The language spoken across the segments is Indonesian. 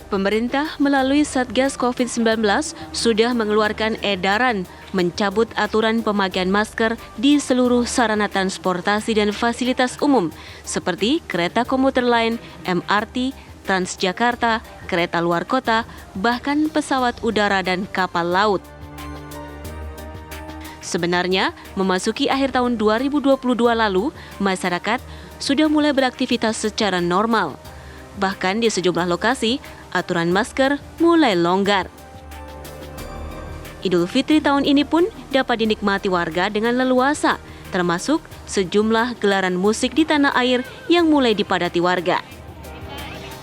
Pemerintah melalui Satgas COVID-19 sudah mengeluarkan edaran mencabut aturan pemakaian masker di seluruh sarana transportasi dan fasilitas umum seperti kereta komuter lain, MRT, Transjakarta, kereta luar kota, bahkan pesawat udara dan kapal laut. Sebenarnya, memasuki akhir tahun 2022 lalu, masyarakat sudah mulai beraktivitas secara normal. Bahkan di sejumlah lokasi, aturan masker mulai longgar. Idul Fitri tahun ini pun dapat dinikmati warga dengan leluasa, termasuk sejumlah gelaran musik di tanah air yang mulai dipadati warga.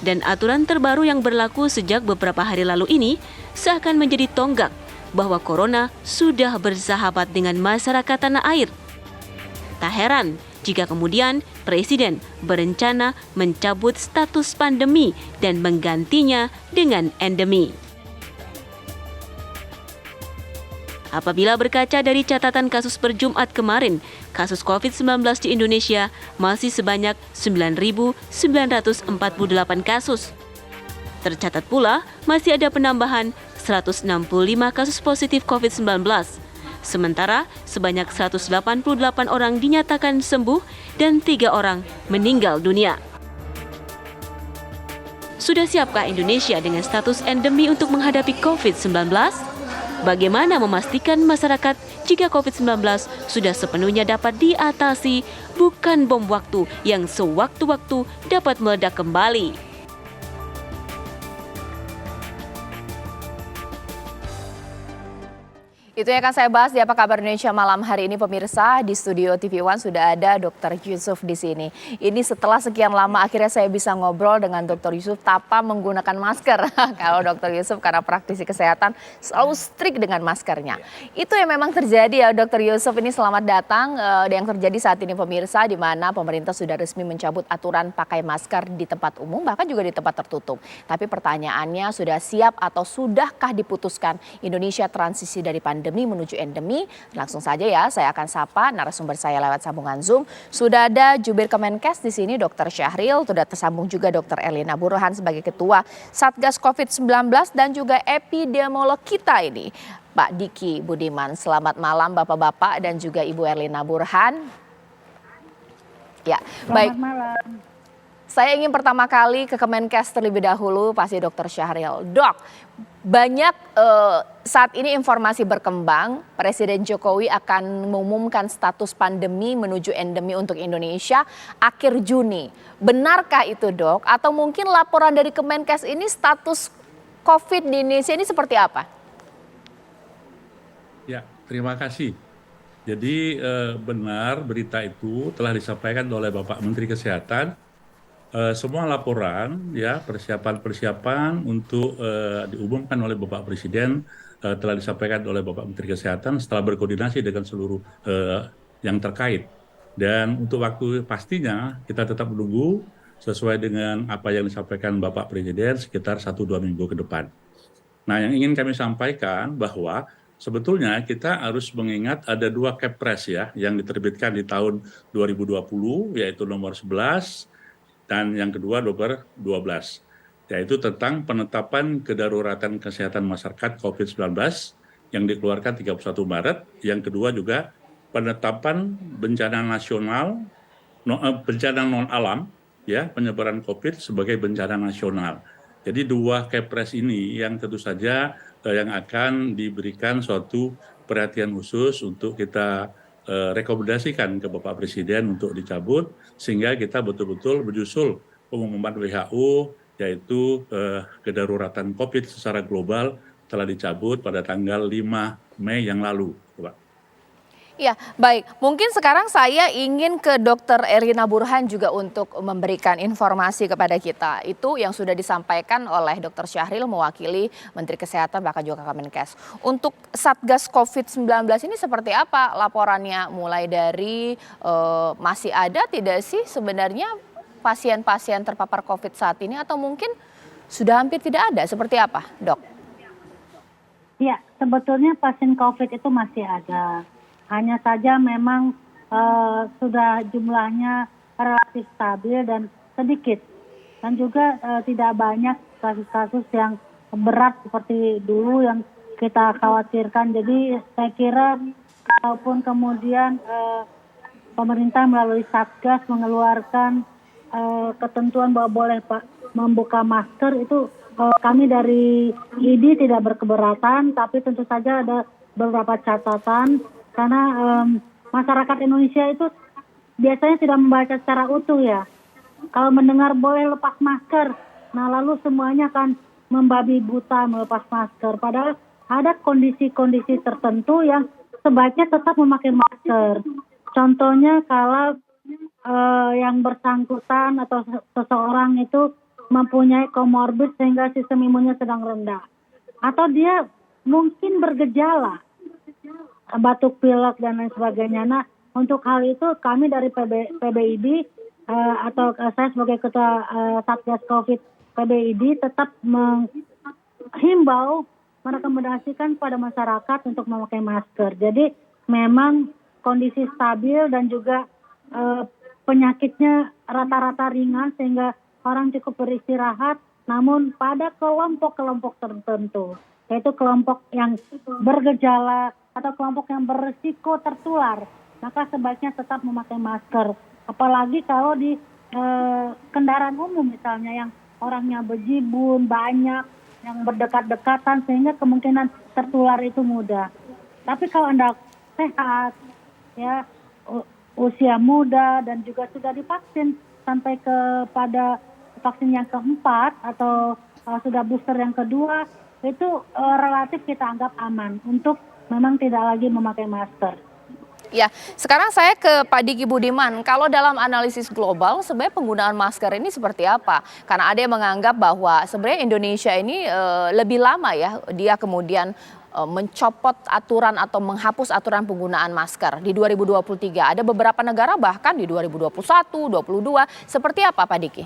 Dan aturan terbaru yang berlaku sejak beberapa hari lalu ini seakan menjadi tonggak bahwa corona sudah bersahabat dengan masyarakat tanah air. Tak heran jika kemudian Presiden berencana mencabut status pandemi dan menggantinya dengan endemi. Apabila berkaca dari catatan kasus per Jumat kemarin, kasus COVID-19 di Indonesia masih sebanyak 9.948 kasus. Tercatat pula masih ada penambahan 165 kasus positif COVID-19. Sementara sebanyak 188 orang dinyatakan sembuh dan 3 orang meninggal dunia. Sudah siapkah Indonesia dengan status endemi untuk menghadapi COVID-19? Bagaimana memastikan masyarakat jika COVID-19 sudah sepenuhnya dapat diatasi, bukan bom waktu yang sewaktu-waktu dapat meledak kembali? Itu yang akan saya bahas di Apa Kabar Indonesia malam hari ini, pemirsa. Di studio TV One sudah ada Dr. Yusuf di sini. Ini setelah sekian lama akhirnya saya bisa ngobrol dengan Dr. Yusuf tanpa menggunakan masker. Kalau Dr. Yusuf karena praktisi kesehatan selalu strict dengan maskernya. Itu yang memang terjadi ya Dr. Yusuf. Ini selamat datang. Yang terjadi saat ini pemirsa, di mana pemerintah sudah resmi mencabut aturan pakai masker di tempat umum bahkan juga di tempat tertutup. Tapi pertanyaannya, sudah siap atau sudahkah diputuskan Indonesia transisi dari pandemi menuju endemi? Langsung saja ya, saya akan sapa narasumber saya lewat sambungan Zoom. Sudah ada Jubir Kemenkes di sini, Dr. Syahril. Sudah tersambung juga Dr. Erlina Burhan sebagai Ketua Satgas COVID-19 dan juga epidemiolog kita ini, Pak Diki Budiman. Selamat malam Bapak-Bapak dan juga Ibu Erlina Burhan. Ya, baik. Selamat malam. Saya ingin pertama kali ke Kemenkes terlebih dahulu, pasti Dr. Syahril. Dok, banyak saat ini informasi berkembang, Presiden Jokowi akan mengumumkan status pandemi menuju endemi untuk Indonesia akhir Juni. Benarkah itu, Dok? Atau mungkin laporan dari Kemenkes ini status COVID di Indonesia ini seperti apa? Ya, terima kasih. Jadi benar berita itu telah disampaikan oleh Bapak Menteri Kesehatan. Semua laporan, ya persiapan untuk diumumkan oleh Bapak Presiden telah disampaikan oleh Bapak Menteri Kesehatan setelah berkoordinasi dengan seluruh yang terkait. Dan untuk waktu pastinya kita tetap menunggu sesuai dengan apa yang disampaikan Bapak Presiden sekitar 1-2 minggu ke depan. Nah, yang ingin kami sampaikan bahwa sebetulnya kita harus mengingat ada 2 Kepres ya yang diterbitkan di tahun 2020, yaitu nomor 11 dan yang kedua nomor 12, yaitu tentang penetapan kedaruratan kesehatan masyarakat COVID-19 yang dikeluarkan 31 Maret. Yang kedua juga penetapan bencana nasional, bencana non alam, ya penyebaran COVID sebagai bencana nasional. Jadi 2 Kepres ini yang tentu saja yang akan diberikan suatu perhatian khusus untuk kita rekomendasikan ke Bapak Presiden untuk dicabut, sehingga kita betul-betul menyusul pengumuman WHO, yaitu kedaruratan COVID secara global telah dicabut pada tanggal 5 Mei yang lalu, Pak. Ya, baik. Mungkin sekarang saya ingin ke Dr. Erlina Burhan juga untuk memberikan informasi kepada kita. Itu yang sudah disampaikan oleh Dr. Syahril mewakili Menteri Kesehatan bahkan juga Kemenkes. Untuk Satgas COVID-19 ini seperti apa laporannya? Mulai dari masih ada tidak sih sebenarnya pasien-pasien terpapar COVID saat ini atau mungkin sudah hampir tidak ada? Seperti apa, Dok? Ya, sebetulnya pasien COVID itu masih ada. Hanya saja memang sudah jumlahnya relatif stabil dan sedikit dan juga tidak banyak kasus-kasus yang berat seperti dulu yang kita khawatirkan. Jadi saya kira kalaupun kemudian pemerintah melalui Satgas mengeluarkan ketentuan bahwa boleh membuka masker, itu kami dari ID tidak berkeberatan, tapi tentu saja ada beberapa catatan karena masyarakat Indonesia itu biasanya tidak membaca secara utuh ya. Kalau mendengar boleh lepas masker, nah lalu semuanya akan membabi buta melepas masker. Padahal ada kondisi-kondisi tertentu yang sebaiknya tetap memakai masker. Contohnya kalau yang bersangkutan atau seseorang itu mempunyai komorbid sehingga sistem imunnya sedang rendah. Atau dia mungkin bergejala, batuk pilek dan lain sebagainya. Nah, untuk hal itu kami dari PBID atau saya sebagai ketua Satgas COVID PBID tetap menghimbau, merekomendasikan kepada masyarakat untuk memakai masker. Jadi memang kondisi stabil dan juga penyakitnya rata-rata ringan sehingga orang cukup beristirahat. Namun pada kelompok-kelompok tertentu, yaitu kelompok yang bergejala atau kelompok yang berisiko tertular, maka sebaiknya tetap memakai masker. Apalagi kalau di kendaraan umum misalnya yang orangnya bejibun, banyak, yang berdekat-dekatan sehingga kemungkinan tertular itu mudah. Tapi kalau Anda sehat, ya usia muda dan juga sudah divaksin sampai kepada vaksin yang keempat atau sudah booster yang kedua, itu relatif kita anggap aman untuk memang tidak lagi memakai masker. Ya, sekarang saya ke Pak Diki Budiman. Kalau dalam analisis global, sebenarnya penggunaan masker ini seperti apa? Karena ada yang menganggap bahwa sebenarnya Indonesia ini lebih lama ya, dia kemudian mencopot aturan atau menghapus aturan penggunaan masker di 2023. Ada beberapa negara bahkan di 2021, 2022. Seperti apa Pak Diki?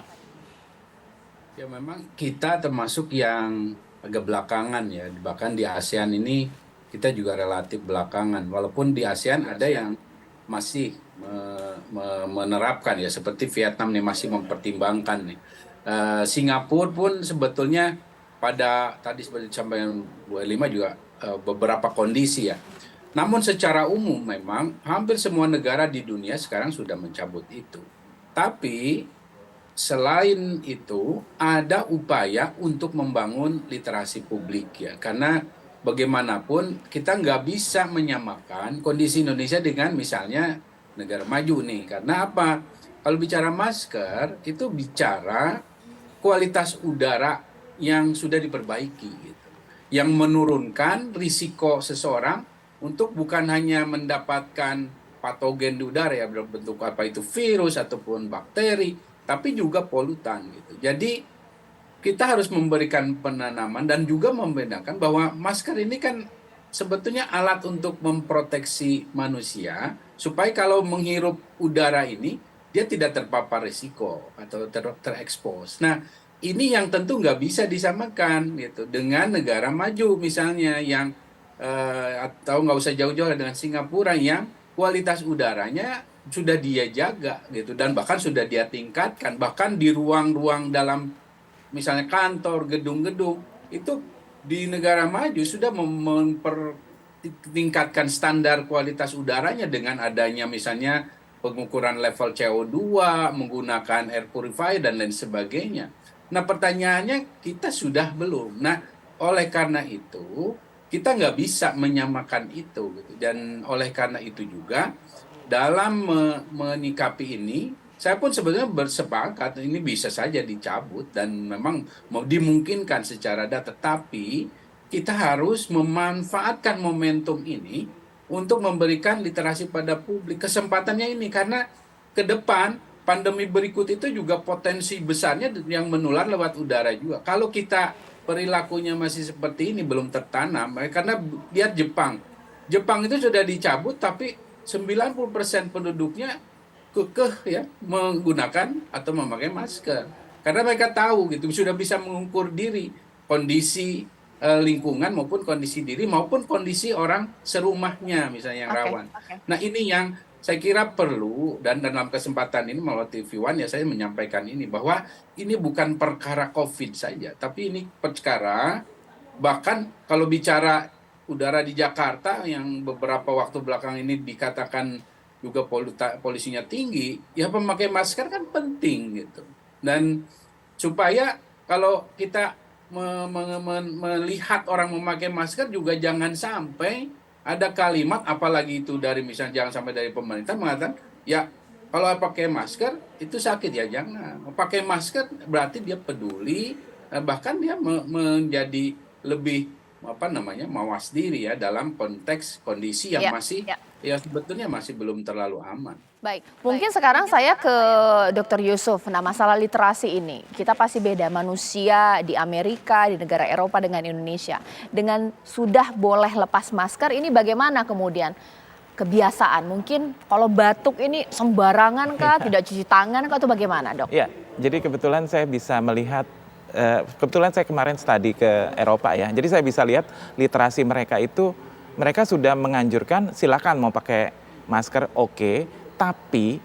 Ya memang kita termasuk yang agak belakangan ya, bahkan di ASEAN ini kita juga relatif belakangan, walaupun di ASEAN ada yang masih menerapkan ya, seperti Vietnam nih masih mempertimbangkan nih. Singapura pun sebetulnya pada tadi seperti disampaikan Bu Elima juga beberapa kondisi ya. Namun secara umum memang hampir semua negara di dunia sekarang sudah mencabut itu. Tapi selain itu ada upaya untuk membangun literasi publik ya, karena bagaimanapun kita nggak bisa menyamakan kondisi Indonesia dengan misalnya negara maju nih. Karena apa? Kalau bicara masker itu bicara kualitas udara yang sudah diperbaiki gitu, yang menurunkan risiko seseorang untuk bukan hanya mendapatkan patogen di udara ya, berbentuk apa itu virus ataupun bakteri, tapi juga polutan gitu. Jadi kita harus memberikan penanaman dan juga membedakan bahwa masker ini kan sebetulnya alat untuk memproteksi manusia supaya kalau menghirup udara ini dia tidak terpapar risiko atau terekspos. Nah, ini yang tentu nggak bisa disamakan gitu dengan negara maju misalnya yang atau nggak usah jauh-jauh dengan Singapura yang kualitas udaranya sudah dia jaga gitu dan bahkan sudah dia tingkatkan, bahkan di ruang-ruang dalam misalnya kantor, gedung-gedung, itu di negara maju sudah mempertingkatkan standar kualitas udaranya dengan adanya misalnya pengukuran level CO2, menggunakan air purifier dan lain sebagainya. Nah pertanyaannya kita sudah belum. Nah oleh karena itu kita nggak bisa menyamakan itu gitu. Dan oleh karena itu juga dalam menyikapi ini, saya pun sebenarnya bersepakat ini bisa saja dicabut dan memang mau dimungkinkan secara data, tapi kita harus memanfaatkan momentum ini untuk memberikan literasi pada publik. Kesempatannya ini karena ke depan pandemi berikut itu juga potensi besarnya yang menular lewat udara juga. Kalau kita perilakunya masih seperti ini belum tertanam, karena lihat Jepang. Jepang itu sudah dicabut tapi 90% penduduknya kekeh ya menggunakan atau memakai masker karena mereka tahu gitu sudah bisa mengukur diri kondisi lingkungan maupun kondisi diri maupun kondisi orang serumahnya misalnya yang rawan. Nah ini yang saya kira perlu, dan dalam kesempatan ini melalui TV One ya saya menyampaikan ini, bahwa ini bukan perkara COVID saja, tapi ini perkara, bahkan kalau bicara udara di Jakarta yang beberapa waktu belakang ini dikatakan juga polusinya tinggi, ya memakai masker kan penting gitu. Dan supaya kalau kita melihat orang memakai masker juga jangan sampai ada kalimat, apalagi itu dari misalnya jangan sampai dari pemerintah mengatakan ya kalau pakai masker itu sakit, ya jangan. Pakai masker berarti dia peduli, bahkan dia menjadi lebih mawas diri ya dalam konteks kondisi yang masih ya sebetulnya masih belum terlalu aman. Baik, mungkin sekarang saya ke Dr. Yusuf. Nah, masalah literasi ini, kita pasti beda manusia di Amerika, di negara Eropa dengan Indonesia. Dengan sudah boleh lepas masker, ini bagaimana kemudian kebiasaan? Mungkin kalau batuk ini sembarangan kah, tidak cuci tangan kah, atau bagaimana, Dok? Ya, jadi kebetulan saya bisa melihat, kebetulan saya kemarin studi ke Eropa ya, jadi saya bisa lihat literasi mereka itu, mereka sudah menganjurkan silakan mau pakai masker oke, tapi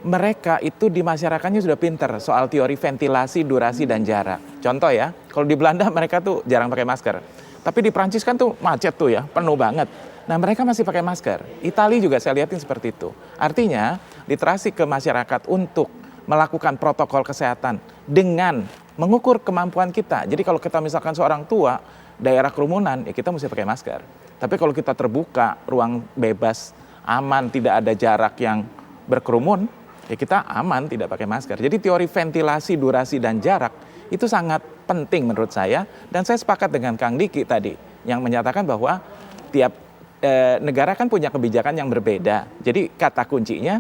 mereka itu di masyarakatnya sudah pinter soal teori ventilasi, durasi, dan jarak. Contoh ya, kalau di Belanda mereka tuh jarang pakai masker. Tapi di Prancis kan tuh macet tuh ya, penuh banget. Nah mereka masih pakai masker. Italia juga saya lihatin seperti itu. Artinya literasi ke masyarakat untuk melakukan protokol kesehatan dengan mengukur kemampuan kita. Jadi kalau kita misalkan seorang tua, daerah kerumunan, ya kita mesti pakai masker. Tapi kalau kita terbuka, ruang bebas, aman, tidak ada jarak yang berkerumun, ya kita aman tidak pakai masker. Jadi teori ventilasi, durasi, dan jarak itu sangat penting menurut saya. Dan saya sepakat dengan Kang Diki tadi yang menyatakan bahwa tiap negara kan punya kebijakan yang berbeda. Jadi kata kuncinya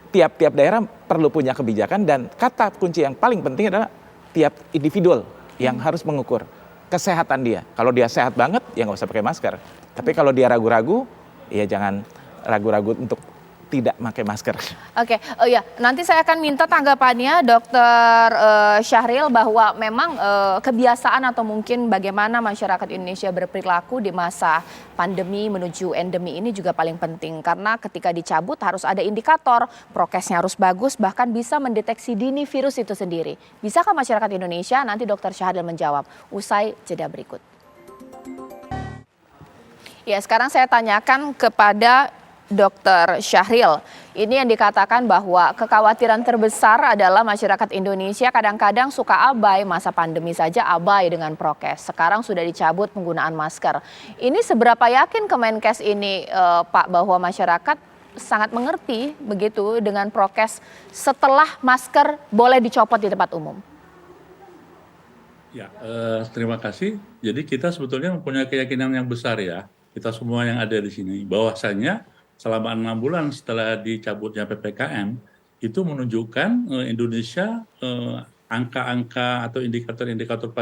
tiap-tiap daerah perlu punya kebijakan, dan kata kunci yang paling penting adalah tiap individual yang harus mengukur kesehatan dia. Kalau dia sehat banget ya nggak usah pakai masker. Tapi kalau dia ragu-ragu, ya jangan ragu-ragu untuk tidak pakai masker. Oke, oh ya, nanti saya akan minta tanggapannya Dr. Syahril bahwa memang kebiasaan atau mungkin bagaimana masyarakat Indonesia berperilaku di masa pandemi menuju endemi ini juga paling penting. Karena ketika dicabut harus ada indikator, prokesnya harus bagus, bahkan bisa mendeteksi dini virus itu sendiri. Bisakah masyarakat Indonesia? Nanti Dr. Syahril menjawab usai jeda berikut. Ya, sekarang saya tanyakan kepada Dr. Syahril. Ini yang dikatakan bahwa kekhawatiran terbesar adalah masyarakat Indonesia kadang-kadang suka abai, masa pandemi saja abai dengan prokes. Sekarang sudah dicabut penggunaan masker. Ini seberapa yakin Kemenkes ini Pak bahwa masyarakat sangat mengerti begitu dengan prokes setelah masker boleh dicopot di tempat umum? Ya, terima kasih. Jadi kita sebetulnya mempunyai keyakinan yang besar ya, kita semua yang ada di sini, bahwasanya selama 6 bulan setelah dicabutnya PPKM, itu menunjukkan Indonesia angka-angka atau indikator-indikator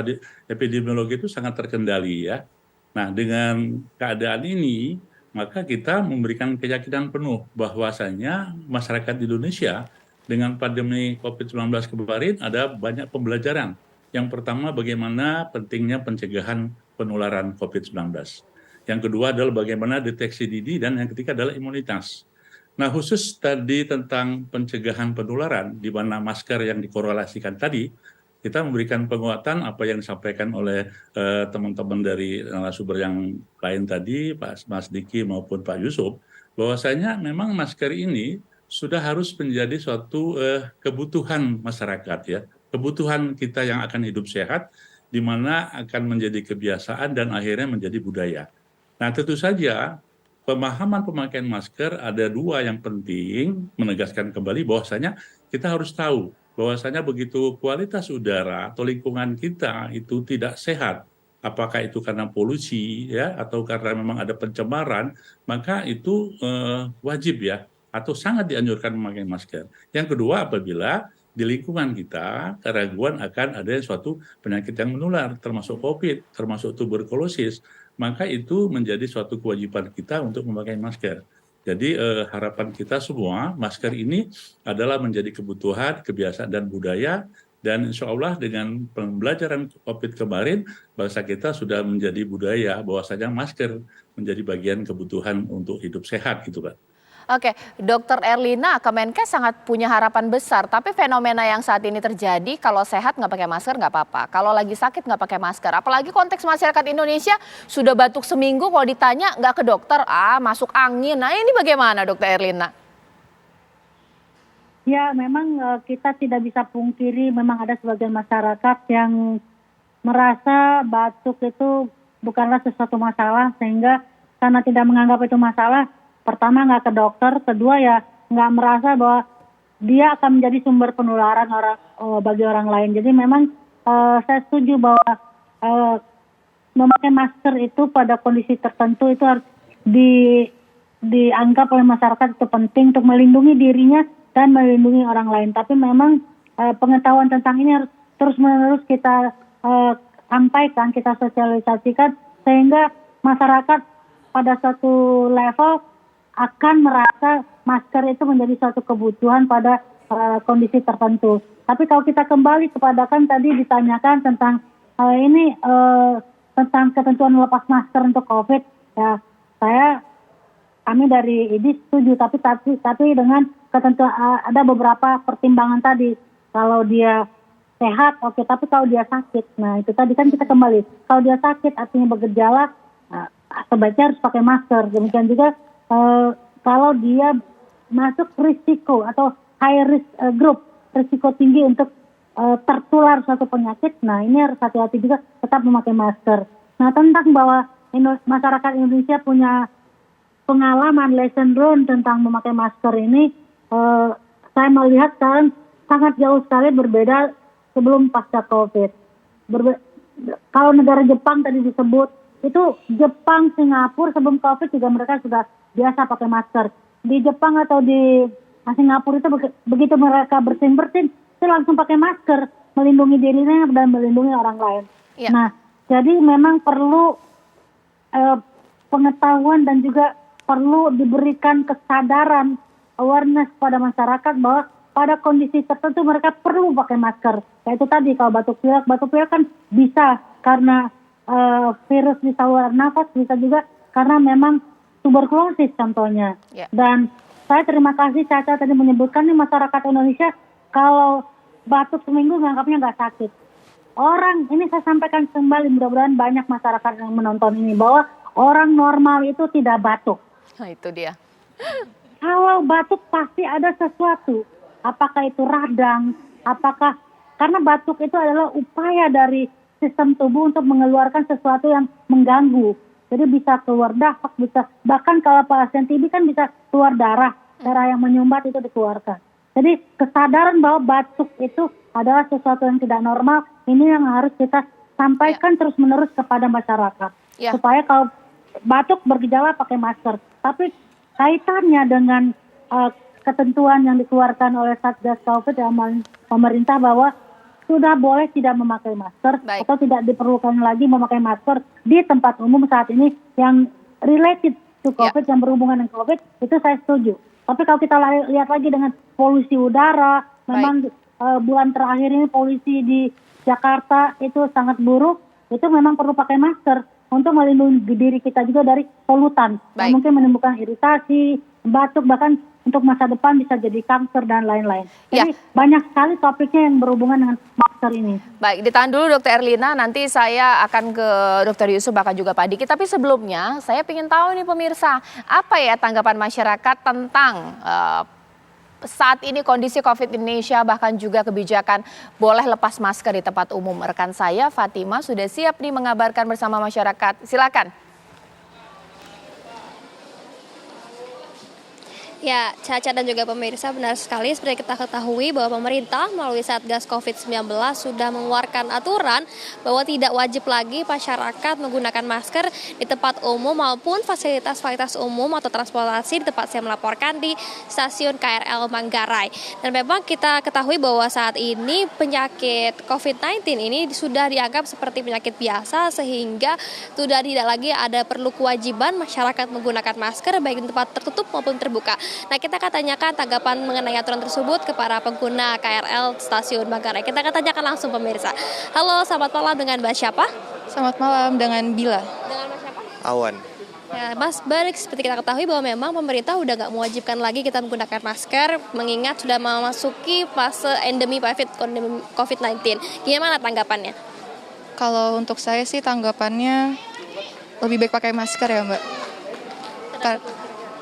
epidemiologi itu sangat terkendali ya. Nah, dengan keadaan ini, maka kita memberikan keyakinan penuh bahwasanya masyarakat Indonesia dengan pandemi COVID-19 kemarin ada banyak pembelajaran. Yang pertama, bagaimana pentingnya pencegahan penularan COVID-19. Yang kedua adalah bagaimana deteksi dini, dan yang ketiga adalah imunitas. Nah, khusus tadi tentang pencegahan penularan, di mana masker yang dikorelasikan tadi, kita memberikan penguatan apa yang disampaikan oleh teman-teman dari narasumber yang lain tadi, Pak Mas Diki maupun Pak Yusuf, bahwasanya memang masker ini sudah harus menjadi suatu kebutuhan masyarakat ya, kebutuhan kita yang akan hidup sehat, di mana akan menjadi kebiasaan dan akhirnya menjadi budaya. Nah, tentu saja pemahaman pemakaian masker ada dua yang penting, menegaskan kembali bahwasanya kita harus tahu bahwasanya begitu kualitas udara atau lingkungan kita itu tidak sehat, apakah itu karena polusi ya atau karena memang ada pencemaran, maka itu wajib ya atau sangat dianjurkan memakai masker. Yang kedua, apabila di lingkungan kita keraguan akan ada suatu penyakit yang menular, termasuk COVID, termasuk tuberkulosis, maka itu menjadi suatu kewajiban kita untuk memakai masker. Jadi harapan kita semua, masker ini adalah menjadi kebutuhan, kebiasaan, dan budaya. Dan insya Allah dengan pembelajaran COVID kemarin, bangsa kita sudah menjadi budaya bahwasanya masker menjadi bagian kebutuhan untuk hidup sehat gitu Pak. Oke, Dokter Erlina, Kemenkes sangat punya harapan besar, tapi fenomena yang saat ini terjadi, kalau sehat nggak pakai masker nggak apa-apa, kalau lagi sakit nggak pakai masker. Apalagi konteks masyarakat Indonesia sudah batuk seminggu, kalau ditanya nggak ke dokter, masuk angin. Nah ini bagaimana Dokter Erlina? Ya, memang kita tidak bisa pungkiri memang ada sebagian masyarakat yang merasa batuk itu bukanlah sesuatu masalah, sehingga karena tidak menganggap itu masalah, pertama nggak ke dokter, kedua ya nggak merasa bahwa dia akan menjadi sumber penularan bagi orang lain. Jadi memang saya setuju bahwa memakai masker itu pada kondisi tertentu itu harus dianggap oleh masyarakat itu penting untuk melindungi dirinya dan melindungi orang lain. Tapi memang pengetahuan tentang ini harus terus-menerus kita sampaikan, kita sosialisasikan, sehingga masyarakat pada suatu level akan merasa masker itu menjadi suatu kebutuhan pada kondisi tertentu. Tapi kalau kita kembali kepada kan tadi ditanyakan tentang tentang ketentuan lepas masker untuk COVID, ya kami dari IDI setuju, tapi dengan ketentuan ada beberapa pertimbangan tadi. Kalau dia sehat, oke, tapi kalau dia sakit, nah itu tadi kan kita kembali. Kalau dia sakit artinya bergejala, sebaiknya harus pakai masker. Demikian juga kalau dia masuk risiko atau high risk group, risiko tinggi untuk tertular suatu penyakit, nah ini harus hati-hati juga tetap memakai masker. Nah tentang bahwa masyarakat Indonesia punya pengalaman lesson learned tentang memakai masker ini, saya melihat sekarang sangat jauh sekali berbeda sebelum pasca COVID. Kalau negara Jepang tadi disebut, itu Jepang, Singapura sebelum COVID juga mereka sudah biasa pakai masker. Di Jepang atau di Singapura itu begitu mereka bersin-bersin, itu langsung pakai masker, melindungi dirinya dan melindungi orang lain. Ya. Nah, jadi memang perlu pengetahuan dan juga perlu diberikan kesadaran, awareness pada masyarakat bahwa pada kondisi tertentu mereka perlu pakai masker. Kayak itu tadi, kalau batuk pilek kan bisa karena virus di saluran nafas, bisa juga karena memang tuberkulosis contohnya. Yeah. Dan saya terima kasih Caca tadi menyebutkan nih masyarakat Indonesia kalau batuk seminggu menganggapnya nggak sakit. Orang, ini saya sampaikan kembali, mudah-mudahan banyak masyarakat yang menonton ini, bahwa orang normal itu tidak batuk. Nah itu dia. Kalau batuk pasti ada sesuatu. Apakah itu radang, karena batuk itu adalah upaya dari sistem tubuh untuk mengeluarkan sesuatu yang mengganggu. Jadi bisa keluar dahak, bahkan kalau pasien TB kan bisa keluar darah yang menyumbat itu dikeluarkan. Jadi kesadaran bahwa batuk itu adalah sesuatu yang tidak normal, ini yang harus kita sampaikan terus-menerus kepada masyarakat. Ya. Supaya kalau batuk bergejala pakai masker. Tapi kaitannya dengan ketentuan yang dikeluarkan oleh Satgas COVID dan pemerintah bahwa sudah boleh tidak memakai masker. Baik. Atau tidak diperlukan lagi memakai masker di tempat umum saat ini yang related to COVID, yang berhubungan dengan COVID, itu saya setuju. Tapi kalau kita lihat lagi dengan polusi udara, memang bulan terakhir ini polusi di Jakarta itu sangat buruk, itu memang perlu pakai masker untuk melindungi diri kita juga dari polutan. Yang mungkin menimbulkan iritasi, batuk, bahkan untuk masa depan bisa jadi kanker dan lain-lain. Jadi banyak sekali topiknya yang berhubungan dengan masker ini. Baik, ditahan dulu Dokter Erlina, nanti saya akan ke Dokter Yusuf, bahkan juga Pak Diki. Tapi sebelumnya saya ingin tahu nih pemirsa, apa ya tanggapan masyarakat tentang saat ini kondisi COVID di Indonesia, bahkan juga kebijakan boleh lepas masker di tempat umum. Rekan saya Fatima sudah siap nih mengabarkan bersama masyarakat. Silakan. Ya, Caca dan juga pemirsa, benar sekali seperti kita ketahui bahwa pemerintah melalui Satgas COVID-19 sudah mengeluarkan aturan bahwa tidak wajib lagi masyarakat menggunakan masker di tempat umum maupun fasilitas-fasilitas umum atau transportasi di tempat saya melaporkan di stasiun KRL Manggarai. Dan memang kita ketahui bahwa saat ini penyakit COVID-19 ini sudah dianggap seperti penyakit biasa sehingga sudah tidak lagi ada perlu kewajiban masyarakat menggunakan masker baik di tempat tertutup maupun terbuka. Nah, kita akan tanyakan tanggapan mengenai aturan tersebut kepada pengguna KRL Stasiun Manggarai. Kita akan tanyakan langsung pemirsa. Halo, selamat malam, dengan Mbak siapa? Selamat malam, dengan Bila. Dengan Mbak siapa? Awan. Ya, Mas, balik seperti kita ketahui bahwa memang pemerintah udah nggak mewajibkan lagi kita menggunakan masker, mengingat sudah memasuki fase endemi COVID-19. Gimana tanggapannya? Kalau untuk saya sih tanggapannya lebih baik pakai masker ya Mbak.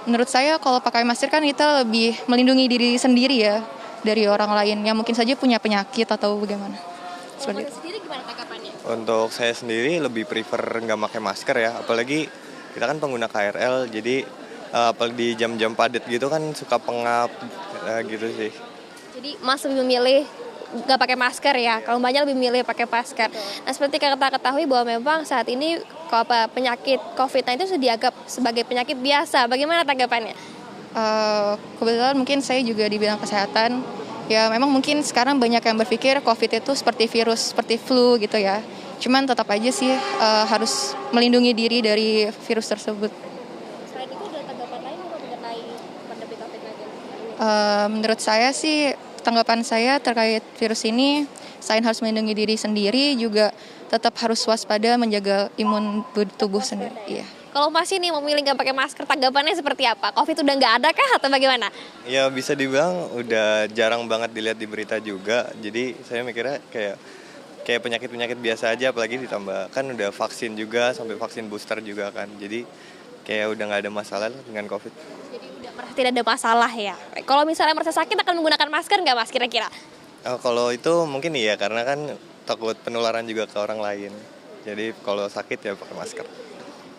Menurut saya kalau pakai masker kan kita lebih melindungi diri sendiri ya dari orang lain yang mungkin saja punya penyakit atau bagaimana. Seperti itu. Sendiri gimana tanggapannya? Untuk saya sendiri lebih prefer nggak pakai masker ya, apalagi kita kan pengguna KRL, jadi apalagi di jam-jam padat gitu kan suka pengap gitu sih. Jadi Mas lebih memilih nggak pakai masker ya, kalau banyak lebih memilih pakai masker. Nah, seperti kita ketahui bahwa memang saat ini penyakit COVID-19 sudah dianggap sebagai penyakit biasa. Bagaimana tanggapannya? Kebetulan mungkin saya juga di bidang kesehatan. Ya memang mungkin sekarang banyak yang berpikir COVID itu seperti virus, seperti flu gitu ya. Cuman tetap aja sih harus melindungi diri dari virus tersebut. Selain itu ada tanggapan lain mengenai pandemi COVID-19? Menurut saya sih tanggapan saya terkait virus ini, selain harus melindungi diri sendiri, juga tetap harus waspada menjaga imun tubuh sendiri. Iya. Kalau masih nih memilih nggak pakai masker, tanggapannya seperti apa? COVID udah nggak ada kah atau bagaimana? Ya bisa dibilang udah jarang banget dilihat di berita juga, jadi saya mikirnya kayak penyakit-penyakit biasa aja, apalagi ditambah kan udah vaksin juga, sampai vaksin booster juga kan, jadi kayak udah nggak ada masalah dengan COVID. Jadi udah merasa tidak ada masalah ya. Kalau misalnya merasa sakit akan menggunakan masker nggak Mas kira-kira? Kalau itu mungkin iya, karena kan takut penularan juga ke orang lain, jadi kalau sakit ya pakai masker.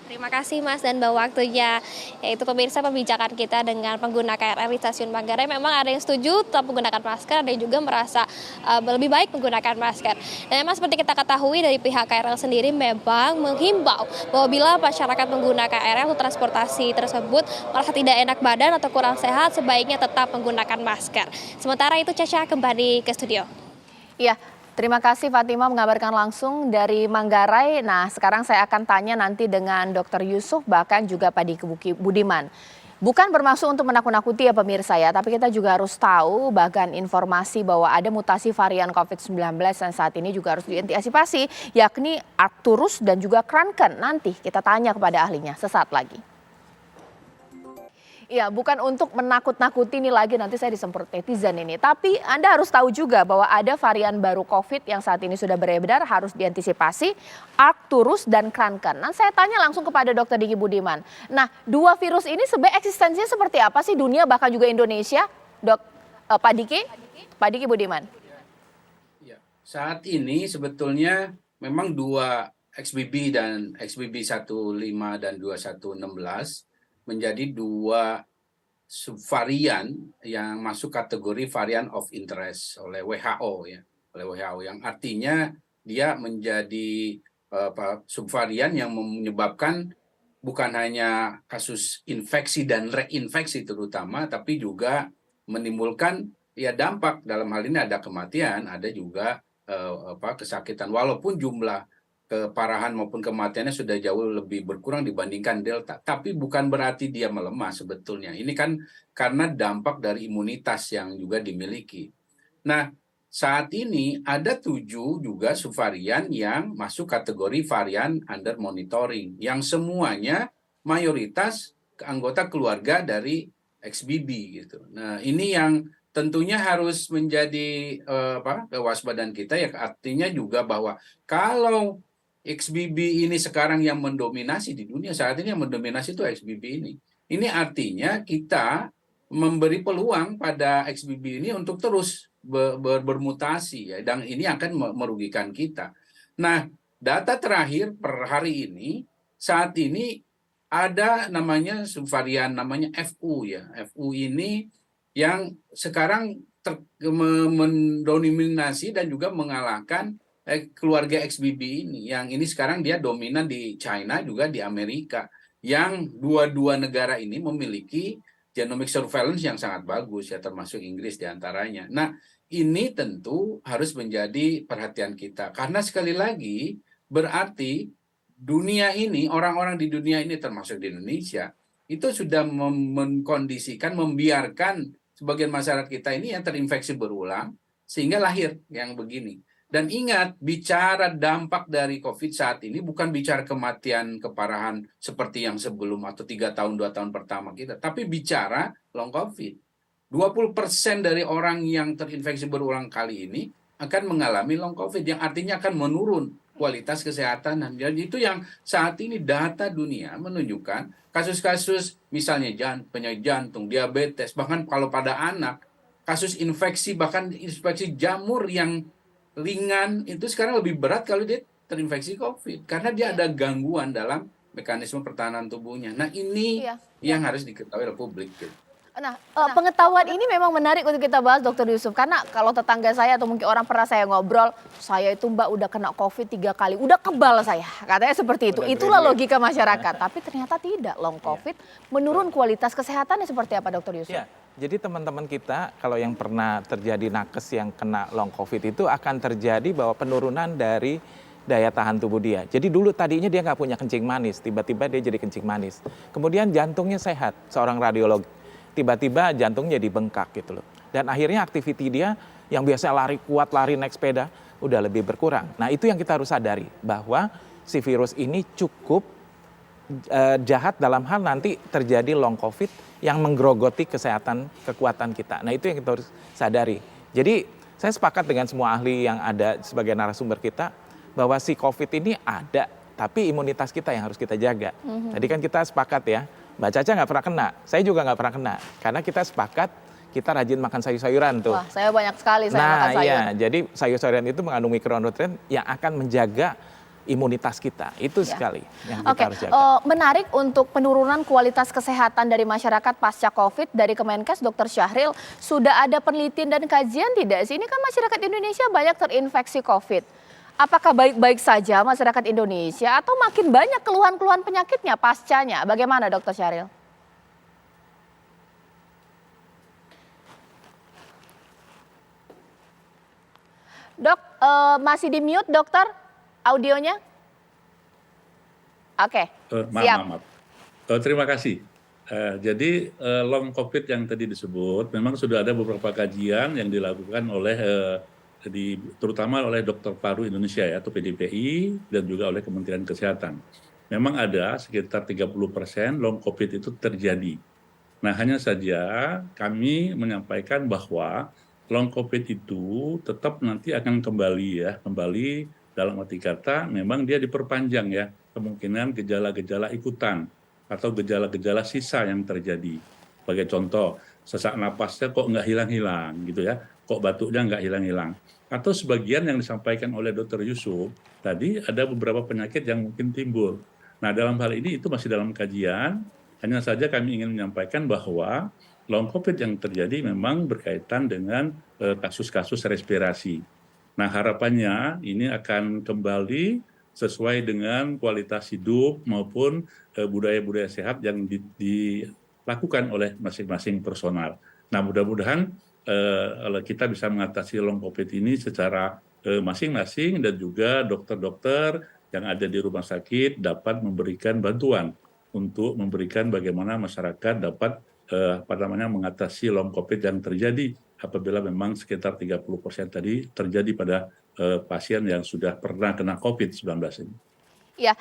Terima kasih Mas dan Mbak waktunya. Yaitu pemirsa pembicaraan kita dengan pengguna KRL di Stasiun Manggarai. Memang ada yang setuju tetap menggunakan masker, ada yang juga merasa lebih baik menggunakan masker. Dan memang seperti kita ketahui dari pihak KRL sendiri memang menghimbau bahwa bila masyarakat pengguna KRL atau transportasi tersebut merasa tidak enak badan atau kurang sehat, sebaiknya tetap menggunakan masker. Sementara itu Caca kembali ke studio. Iya, terima kasih Fatima mengabarkan langsung dari Manggarai. Nah, sekarang saya akan tanya nanti dengan Dr. Yusuf bahkan juga Pak Diki Budiman. Bukan bermaksud untuk menakut-nakuti ya pemirsa ya, tapi kita juga harus tahu bahkan informasi bahwa ada mutasi varian COVID-19 yang saat ini juga harus diantisipasi, yakni Arcturus dan juga Kraken. Nanti kita tanya kepada ahlinya sesaat lagi. Ya, bukan untuk menakut-nakuti ini lagi nanti saya disemprot netizen ini. Tapi Anda harus tahu juga bahwa ada varian baru COVID yang saat ini sudah beredar harus diantisipasi, Arcturus dan Kraken. Nah, saya tanya langsung kepada Dr. Diki Budiman. Nah, dua virus ini sebenarnya eksistensinya seperti apa sih dunia bahkan juga Indonesia? Pak Diki Budiman. Ya, saat ini sebetulnya memang dua XBB dan XBB 15 dan 2116 menjadi dua subvarian yang masuk kategori varian of interest oleh WHO ya, oleh WHO yang artinya dia menjadi subvarian yang menyebabkan bukan hanya kasus infeksi dan reinfeksi terutama, tapi juga menimbulkan ya dampak, dalam hal ini ada kematian, ada juga kesakitan, walaupun jumlah keparahan maupun kematiannya sudah jauh lebih berkurang dibandingkan Delta. Tapi bukan berarti dia melemah sebetulnya. Ini kan karena dampak dari imunitas yang juga dimiliki. Nah, saat ini ada 7 juga subvarian yang masuk kategori varian under monitoring. Yang semuanya mayoritas anggota keluarga dari XBB gitu. Nah, ini yang tentunya harus menjadi kewaspadaan kita ya, artinya juga bahwa kalau XBB ini sekarang yang mendominasi di dunia, saat ini yang mendominasi itu XBB ini. Ini artinya kita memberi peluang pada XBB ini untuk terus bermutasi ya, dan ini akan merugikan kita. Nah, data terakhir per hari ini, saat ini ada namanya subvarian namanya FU ya. FU ini yang sekarang mendominasi dan juga mengalahkan keluarga XBB ini, yang ini sekarang dia dominan di China juga di Amerika, yang dua negara ini memiliki genomic surveillance yang sangat bagus ya, termasuk Inggris diantaranya. Nah, ini tentu harus menjadi perhatian kita karena sekali lagi berarti dunia ini, orang-orang di dunia ini termasuk di Indonesia itu sudah mengkondisikan, membiarkan sebagian masyarakat kita ini yang terinfeksi berulang sehingga lahir yang begini. Dan ingat, bicara dampak dari COVID saat ini bukan bicara kematian, keparahan seperti yang sebelum atau 3 tahun, 2 tahun pertama kita, tapi bicara long COVID. 20% dari orang yang terinfeksi berulang kali ini akan mengalami long COVID, yang artinya akan menurun kualitas kesehatan. Jadi itu yang saat ini data dunia menunjukkan kasus-kasus misalnya penyakit jantung, diabetes, bahkan kalau pada anak, kasus infeksi, bahkan infeksi jamur yang ringan itu sekarang lebih berat kalau dia terinfeksi COVID. Karena dia ada gangguan dalam mekanisme pertahanan tubuhnya. Nah ini yang harus diketahui oleh publik. Gitu. Nah, pengetahuan ini memang menarik untuk kita bahas, Dr. Yusuf. Karena kalau tetangga saya atau mungkin orang pernah saya ngobrol, saya itu Mbak udah kena COVID 3 kali, udah kebal saya. Katanya seperti itu. Itulah logika masyarakat. Tapi ternyata tidak, long COVID menurun kualitas kesehatannya seperti apa, Dr. Yusuf? Ya, jadi teman-teman kita kalau yang pernah terjadi nakes yang kena long COVID itu akan terjadi bahwa penurunan dari daya tahan tubuh dia. Jadi dulu tadinya dia nggak punya kencing manis, tiba-tiba dia jadi kencing manis. Kemudian jantungnya sehat, seorang radiolog. Tiba-tiba jantungnya dibengkak gitu loh. Dan akhirnya aktiviti dia yang biasa lari kuat, lari naik sepeda, udah lebih berkurang. Nah itu yang kita harus sadari, bahwa si virus ini cukup jahat dalam hal nanti terjadi long COVID yang menggerogoti kesehatan, kekuatan kita. Nah itu yang kita harus sadari. Jadi saya sepakat dengan semua ahli yang ada sebagai narasumber kita, bahwa si COVID ini ada, tapi imunitas kita yang harus kita jaga. Tadi kan kita sepakat ya, Mbak Caca nggak pernah kena, saya juga nggak pernah kena. Karena kita sepakat, kita rajin makan sayur-sayuran tuh. Wah, saya banyak sekali makan sayur. Iya, jadi sayur-sayuran itu mengandung mikronutrien yang akan menjaga imunitas kita. Itu sekali yang kita harus jaga. Menarik untuk penurunan kualitas kesehatan dari masyarakat pasca COVID dari Kemenkes, Dr. Syahril. Sudah ada penelitian dan kajian tidak sih? Ini kan masyarakat Indonesia banyak terinfeksi COVID. Apakah baik-baik saja masyarakat Indonesia atau makin banyak keluhan-keluhan penyakitnya pascanya? Bagaimana Dr. Syahril? Dok, masih di mute dokter audionya? Oke, siap. Maaf. Terima kasih. Jadi long COVID yang tadi disebut memang sudah ada beberapa kajian yang dilakukan oleh terutama oleh Dokter Paru Indonesia ya, atau PDPI, dan juga oleh Kementerian Kesehatan. Memang ada sekitar 30% long COVID itu terjadi. Nah hanya saja kami menyampaikan bahwa long COVID itu tetap nanti akan kembali dalam arti kata memang dia diperpanjang ya, kemungkinan gejala-gejala ikutan atau gejala-gejala sisa yang terjadi. Sebagai contoh, sesak napasnya kok nggak hilang-hilang gitu ya, kok batuknya nggak hilang-hilang. Atau sebagian yang disampaikan oleh Dr. Yusuf, tadi ada beberapa penyakit yang mungkin timbul. Nah dalam hal ini itu masih dalam kajian, hanya saja kami ingin menyampaikan bahwa long COVID yang terjadi memang berkaitan dengan kasus-kasus respirasi. Nah harapannya ini akan kembali sesuai dengan kualitas hidup maupun budaya-budaya sehat yang dilakukan oleh masing-masing personal. Nah mudah-mudahan kita bisa mengatasi long COVID ini secara masing-masing, dan juga dokter-dokter yang ada di rumah sakit dapat memberikan bantuan untuk memberikan bagaimana masyarakat dapat mengatasi long COVID yang terjadi apabila memang sekitar 30% tadi terjadi pada pasien yang sudah pernah kena COVID-19 ini. Ya,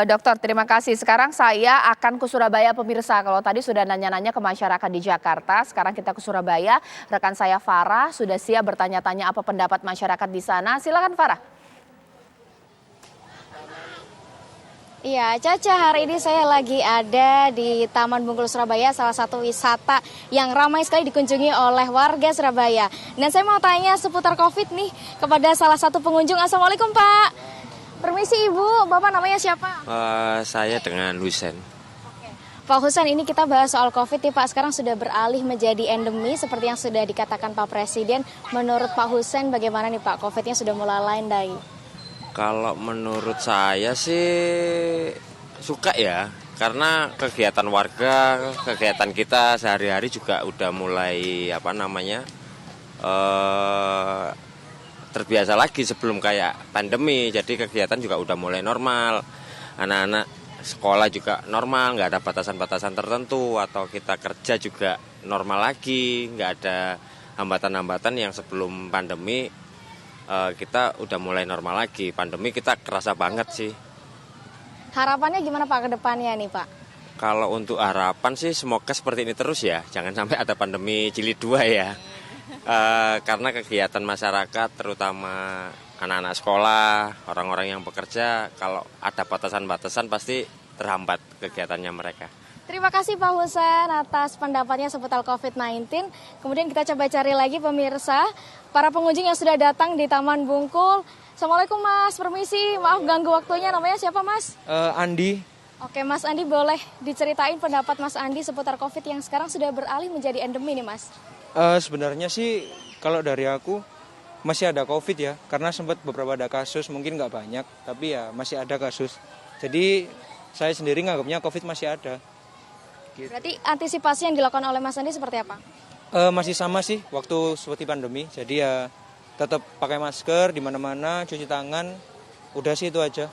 dokter, terima kasih. Sekarang saya akan ke Surabaya pemirsa. Kalau tadi sudah nanya-nanya ke masyarakat di Jakarta, sekarang kita ke Surabaya. Rekan saya Farah sudah siap bertanya-tanya apa pendapat masyarakat di sana. Silakan Farah. Iya, Caca, hari ini saya lagi ada di Taman Bungkul Surabaya, salah satu wisata yang ramai sekali dikunjungi oleh warga Surabaya. Dan saya mau tanya seputar COVID nih kepada salah satu pengunjung. Assalamualaikum Pak. Permisi Ibu, Bapak namanya siapa? Saya dengan Husen. Pak Husen, ini kita bahas soal COVID nih Pak. Sekarang sudah beralih menjadi endemi seperti yang sudah dikatakan Pak Presiden. Menurut Pak Husen bagaimana nih Pak, COVID-nya sudah mulai landai? Kalau menurut saya sih suka ya, karena kegiatan warga, kegiatan kita sehari-hari juga udah mulai terbiasa lagi sebelum kayak pandemi. Jadi kegiatan juga udah mulai normal, anak-anak sekolah juga normal, nggak ada batasan-batasan tertentu, atau kita kerja juga normal lagi, nggak ada hambatan-hambatan yang sebelum pandemi kita udah mulai normal lagi. Pandemi kita kerasa banget sih. Harapannya gimana Pak ke depannya nih Pak? Kalau untuk harapan sih semoga seperti ini terus ya. Jangan sampai ada pandemi jilid 2 ya. Karena kegiatan masyarakat terutama anak-anak sekolah, orang-orang yang bekerja, kalau ada batasan-batasan pasti terhambat kegiatannya mereka. Terima kasih Pak Husein atas pendapatnya seputar COVID-19. Kemudian kita coba cari lagi pemirsa, para pengunjung yang sudah datang di Taman Bungkul. Assalamualaikum Mas, permisi, maaf ganggu waktunya, namanya siapa Mas? Andi. Oke Mas Andi, boleh diceritain pendapat Mas Andi seputar COVID yang sekarang sudah beralih menjadi endemi nih Mas? Sebenarnya sih kalau dari aku masih ada COVID ya, karena sempat beberapa ada kasus, mungkin nggak banyak, tapi ya masih ada kasus. Jadi saya sendiri nganggapnya COVID masih ada. Berarti antisipasi yang dilakukan oleh Mas Andi seperti apa? Masih sama sih waktu seperti pandemi, jadi ya tetap pakai masker di mana-mana, cuci tangan, udah sih itu aja.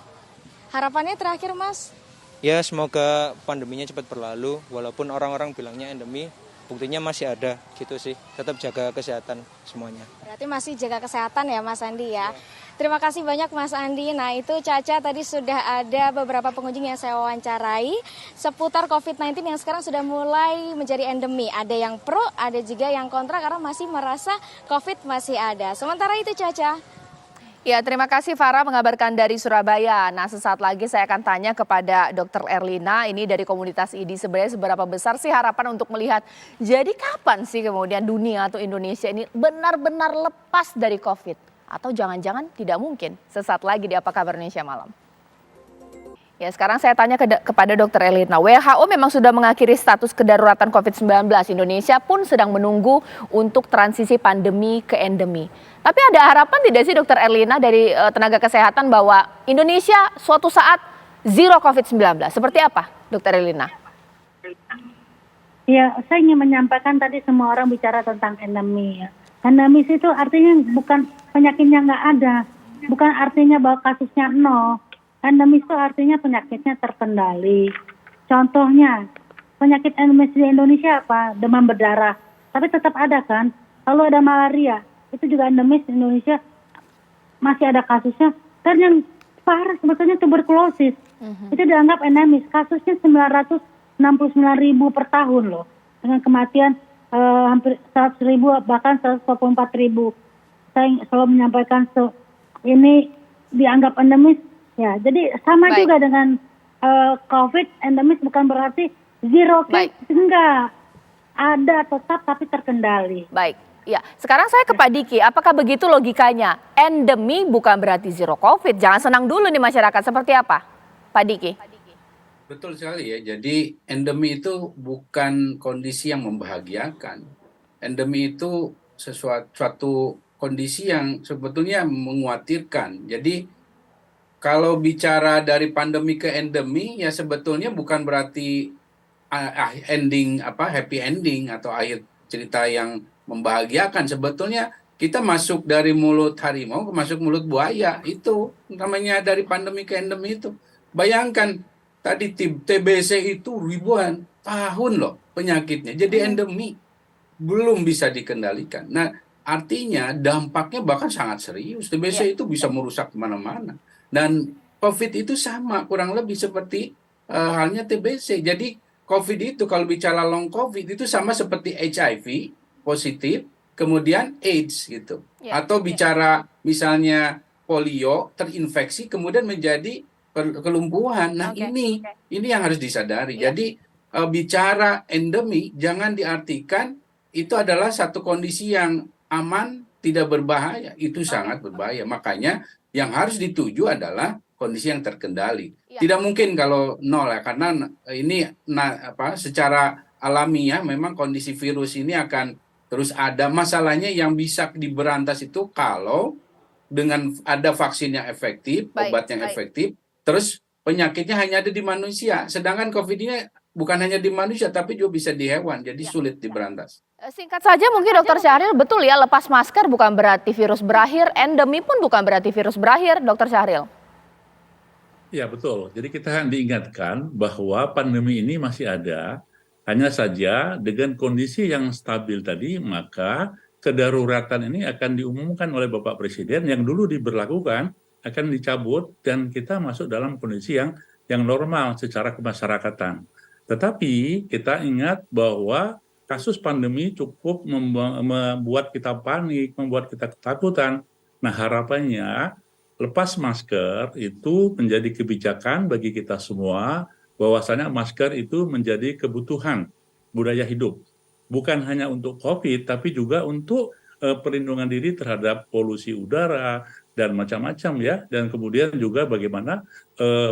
Harapannya terakhir Mas? Ya semoga pandeminya cepat berlalu, walaupun orang-orang bilangnya endemi, buktinya masih ada gitu sih. Tetap jaga kesehatan semuanya. Berarti masih jaga kesehatan ya Mas Andi ya. Terima kasih banyak Mas Andi. Nah itu Caca tadi sudah ada beberapa pengunjung yang saya wawancarai seputar COVID-19 yang sekarang sudah mulai menjadi endemi. Ada yang pro, ada juga yang kontra karena masih merasa COVID masih ada. Sementara itu Caca. Ya, terima kasih Farah mengabarkan dari Surabaya. Nah, sesaat lagi saya akan tanya kepada Dr. Erlina, ini dari komunitas IDI, sebenarnya seberapa besar sih harapan untuk melihat jadi kapan sih kemudian dunia atau Indonesia ini benar-benar lepas dari COVID? Atau jangan-jangan tidak mungkin? Sesaat lagi di Apa Kabar Indonesia Malam. Ya, sekarang saya tanya kepada Dr. Erlina. WHO memang sudah mengakhiri status kedaruratan COVID-19. Indonesia pun sedang menunggu untuk transisi pandemi ke endemi. Tapi ada harapan tidak sih Dr. Erlina dari tenaga kesehatan bahwa Indonesia suatu saat zero COVID-19? Seperti apa Dr. Erlina? Ya, saya ingin menyampaikan tadi semua orang bicara tentang endemi. Ya. Endemis itu artinya bukan penyakitnya nggak ada, bukan artinya bahwa kasusnya nol. Endemis itu artinya penyakitnya terkendali. Contohnya, penyakit endemis di Indonesia apa? Demam berdarah. Tapi tetap ada kan? Lalu ada malaria. Itu juga endemis di Indonesia, masih ada kasusnya. Dan yang parah sebetulnya tuberkulosis. Itu dianggap endemis. Kasusnya 969.000 per tahun loh. Dengan kematian hampir 100.000 bahkan 144.000. Saya selalu menyampaikan ini dianggap endemis. Ya, jadi sama juga dengan COVID, endemis bukan berarti zero case. Enggak. Ada tetap tapi terkendali. Baik. Ya, sekarang saya ke Pak Diki, apakah begitu logikanya? Endemi bukan berarti zero COVID. Jangan senang dulu nih masyarakat, seperti apa? Pak Diki. Betul sekali ya, jadi endemi itu bukan kondisi yang membahagiakan. Endemi itu suatu kondisi yang sebetulnya menguatirkan. Jadi kalau bicara dari pandemi ke endemi ya sebetulnya bukan berarti happy ending atau akhir cerita yang membahagiakan. Sebetulnya kita masuk dari mulut harimau ke masuk mulut buaya, itu namanya dari pandemi ke endemi itu. Bayangkan tadi TBC itu ribuan tahun loh penyakitnya, jadi endemi belum bisa dikendalikan. Nah artinya dampaknya bahkan sangat serius. TBC itu bisa merusak kemana-mana. Dan COVID itu sama kurang lebih seperti halnya TBC. Jadi COVID itu kalau bicara long COVID itu sama seperti HIV positif, kemudian AIDS gitu. Atau bicara misalnya polio terinfeksi kemudian menjadi kelumpuhan. Nah ini yang harus disadari. Jadi bicara endemi jangan diartikan itu adalah satu kondisi yang aman, tidak berbahaya. Itu sangat berbahaya. Makanya yang harus dituju adalah kondisi yang terkendali. Tidak mungkin kalau nol ya, karena ini secara alamiah memang kondisi virus ini akan terus ada. Masalahnya yang bisa diberantas itu kalau dengan ada vaksin yang efektif, obat yang efektif, terus penyakitnya hanya ada di manusia. Sedangkan COVID ini bukan hanya di manusia, tapi juga bisa di hewan, jadi sulit diberantas. Singkat saja mungkin Dr. Syahril, betul ya lepas masker bukan berarti virus berakhir, endemi pun bukan berarti virus berakhir, Dr. Syahril. Ya betul, jadi kita diingatkan bahwa pandemi ini masih ada, hanya saja dengan kondisi yang stabil tadi, maka kedaruratan ini akan diumumkan oleh Bapak Presiden yang dulu diberlakukan akan dicabut dan kita masuk dalam kondisi yang normal secara kemasyarakatan. Tetapi kita ingat bahwa kasus pandemi cukup membuat kita panik, membuat kita ketakutan. Nah, harapannya lepas masker itu menjadi kebijakan bagi kita semua, bahwasanya masker itu menjadi kebutuhan budaya hidup. Bukan hanya untuk COVID, tapi juga untuk perlindungan diri terhadap polusi udara dan macam-macam ya. Dan kemudian juga bagaimana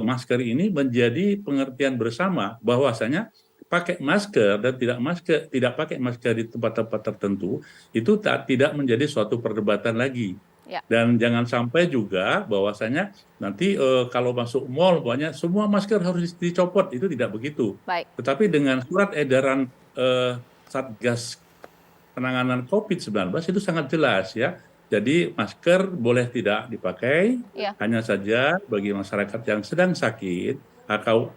masker ini menjadi pengertian bersama bahwasanya pakai masker dan tidak pakai masker di tempat-tempat tertentu itu tidak menjadi suatu perdebatan lagi. Ya. Dan jangan sampai juga bahwasanya nanti kalau masuk mall pokoknya semua masker harus dicopot, itu tidak begitu. Baik. Tetapi dengan surat edaran Satgas penanganan COVID-19 itu sangat jelas ya. Jadi masker boleh tidak dipakai, hanya saja bagi masyarakat yang sedang sakit atau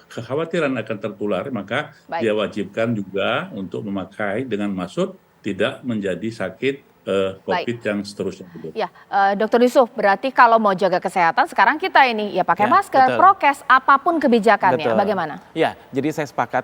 kekhawatiran akan tertular, maka dia wajibkan juga untuk memakai dengan maksud tidak menjadi sakit COVID yang seterusnya. Ya, Dr. Yusuf, berarti kalau mau jaga kesehatan sekarang kita ini ya pakai masker, prokes, apapun kebijakannya, bagaimana? Ya, jadi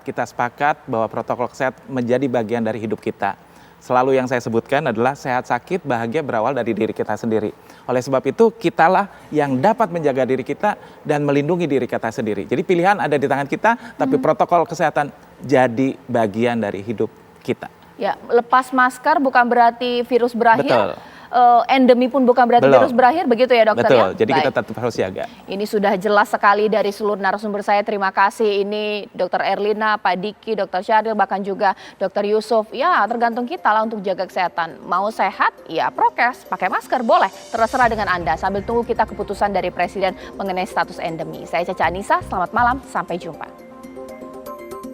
kita sepakat bahwa protokol kesehatan menjadi bagian dari hidup kita. Selalu yang saya sebutkan adalah sehat sakit bahagia berawal dari diri kita sendiri. Oleh sebab itu kitalah yang dapat menjaga diri kita dan melindungi diri kita sendiri. Jadi pilihan ada di tangan kita, tapi protokol kesehatan jadi bagian dari hidup kita. Ya, lepas masker bukan berarti virus berakhir. Betul. Endemi pun bukan berarti virus berakhir, begitu ya dokter? Betul, ya? Jadi kita tetap harus jaga. Ini sudah jelas sekali dari seluruh narasumber saya, terima kasih. Ini Dr. Erlina, Pak Diki, Dr. Syahril, bahkan juga Dr. Yusuf. Ya, tergantung kita lah untuk jaga kesehatan. Mau sehat, ya prokes, pakai masker, boleh. Terserah dengan Anda, sambil tunggu kita keputusan dari Presiden mengenai status endemi. Saya Caca Anissa, selamat malam, sampai jumpa.